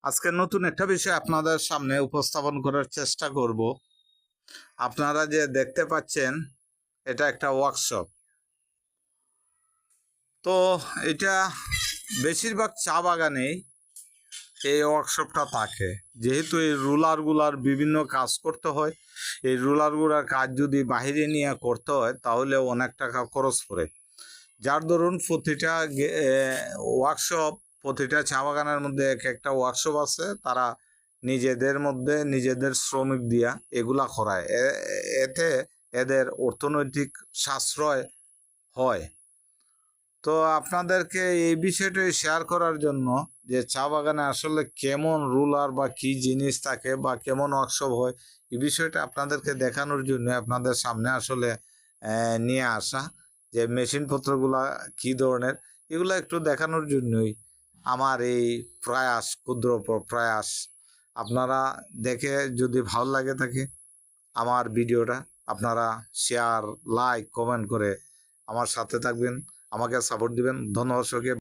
আজকে নতুন একটা বিষয় আপনাদের সামনে উপস্থাপন করার চেষ্টা করব। আপনারা যে দেখতে পাচ্ছেন এটা একটা ওয়ার্কশপ। তো এটা বেশিরভাগ চা বাগানেই এই ওয়ার্কশপটা থাকে। যেহেতু এই রুলারগুলার বিভিন্ন কাজ করতে হয়, এই রুলারগুলার কাজ যদি বাইরে নিয়ে করতে হয় তাহলে অনেক টাকা খরচ পড়ে। যার দরুন প্রতিটা ওয়ার্কশপ, প্রতিটা চা বাগানের মধ্যে এক একটা ওয়ার্কশপ আছে। তারা নিজেদের মধ্যে নিজেদের শ্রমিক দিয়া এগুলা করায়। এতে এদের অর্থনৈতিক সাশ্রয় হয়। তো আপনাদেরকে এই বিষয়টাই শেয়ার করার জন্য যে চা বাগানে আসলে কেমন রুলার বা কি জিনিস থাকে বা কেমন ওয়ার্কশপ হয়, এই বিষয়টা আপনাদেরকে দেখানোর জন্য আপনাদের সামনে আসলে নিয়ে আসা। যে মেশিনপত্রগুলা কি ধরনের, এগুলো একটু দেখানোর জন্যই আমার এই প্রয়াস, ক্ষুদ্র প্রয়াস। আপনারা দেখে যদি ভালো লাগে থাকে আমার ভিডিওটা, আপনারা শেয়ার, লাইক, কমেন্ট করে আমার সাথে থাকবেন, আমাকে সাপোর্ট দিবেন। ধন্যবাদ সবাইকে।